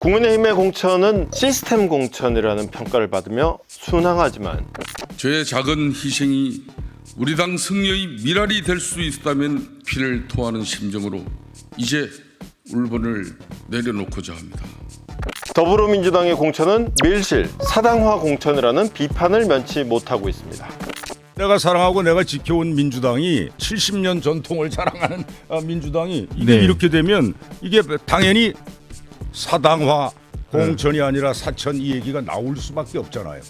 국민의힘의 공천은 시스템 공천이라는 평가를 받으며 순항하지만 저의 작은 희생이 우리 당 승리의 미랄이 될 수 있다면 피를 토하는 심정으로 이제 울분을 내려놓고자 합니다. 더불어민주당의 공천은 밀실, 사당화 공천이라는 비판을 면치 못하고 있습니다. 내가 사랑하고 내가 지켜온 민주당이 70년 전통을 자랑하는 민주당이 이게 이렇게 되면 이게 당연히 사당화 공천이 아니라 사천 이 얘기가 나올 수밖에 없잖아요.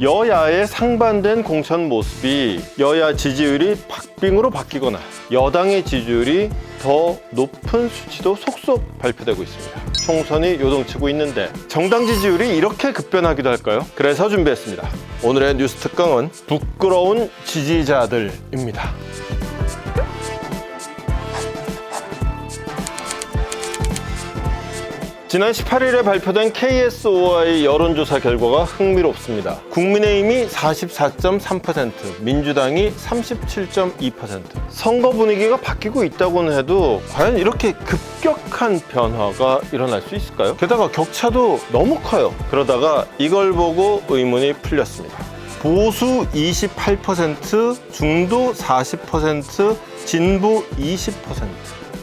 여야의 상반된 공천 모습이 여야 지지율이 박빙으로 바뀌거나 여당의 지지율이 더 높은 수치도 속속 발표되고 있습니다. 총선이 요동치고 있는데 정당 지지율이 이렇게 급변하기도 할까요? 그래서 준비했습니다. 오늘의 뉴스 특강은 부끄러운 지지자들입니다. 지난 18일에 발표된 KSOI 여론조사 결과가 흥미롭습니다. 국민의힘이 44.3%, 민주당이 37.2%. 선거 분위기가 바뀌고 있다고는 해도 과연 이렇게 급격한 변화가 일어날 수 있을까요? 게다가 격차도 너무 커요. 그러다가 이걸 보고 의문이 풀렸습니다. 보수 28%, 중도 40%, 진보 20%.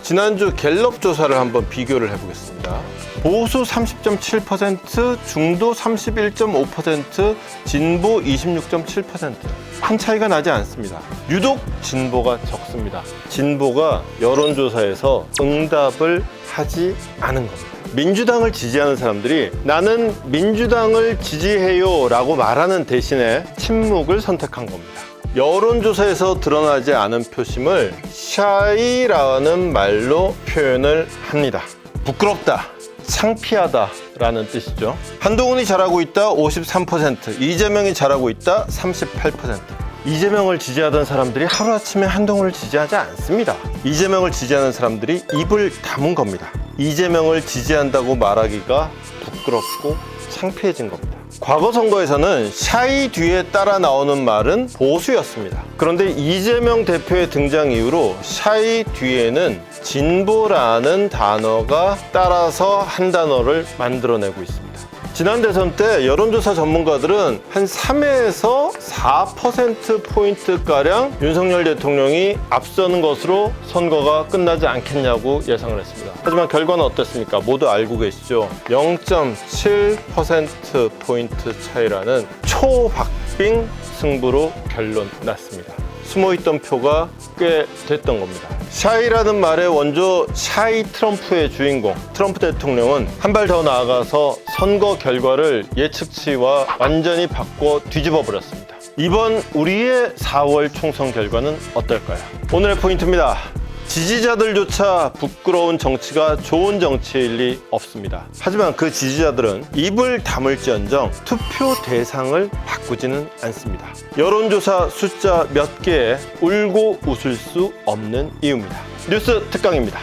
지난주 갤럽 조사를 한번 비교를 해보겠습니다. 보수 30.7%, 중도 31.5%, 진보 26.7%. 큰 차이가 나지 않습니다. 유독 진보가 적습니다. 진보가 여론조사에서 응답을 하지 않은 겁니다. 민주당을 지지하는 사람들이 나는 민주당을 지지해요 라고 말하는 대신에 침묵을 선택한 겁니다. 여론조사에서 드러나지 않은 표심을 샤이라는 말로 표현을 합니다. 부끄럽다, 창피하다 라는 뜻이죠. 한동훈이 잘하고 있다 53%, 이재명이 잘하고 있다 38%. 이재명을 지지하던 사람들이 하루아침에 한동훈을 지지하지 않습니다. 이재명을 지지하는 사람들이 입을 다문 겁니다. 이재명을 지지한다고 말하기가 부끄럽고 창피해진 겁니다. 과거 선거에서는 샤이 뒤에 따라 나오는 말은 보수였습니다. 그런데 이재명 대표의 등장 이후로 샤이 뒤에는 진보라는 단어가 따라서 한 단어를 만들어내고 있습니다. 지난 대선 때 여론조사 전문가들은 한 3에서 4%포인트가량 윤석열 대통령이 앞서는 것으로 선거가 끝나지 않겠냐고 예상을 했습니다. 하지만 결과는 어땠습니까? 모두 알고 계시죠? 0.7%포인트 차이라는 초박빙 승부로 결론 났습니다. 숨어있던 표가 꽤 됐던 겁니다. 샤이라는 말의 원조 샤이 트럼프의 주인공 트럼프 대통령은 한 발 더 나아가서 선거 결과를 예측치와 완전히 바꿔 뒤집어 버렸습니다. 이번 우리의 4월 총선 결과는 어떨까요? 오늘의 포인트입니다. 지지자들조차 부끄러운 정치가 좋은 정치일 리 없습니다. 하지만 그 지지자들은 입을 다물지언정 투표 대상을 바꾸지는 않습니다. 여론조사 숫자 몇 개에 울고 웃을 수 없는 이유입니다. 뉴스 특강입니다.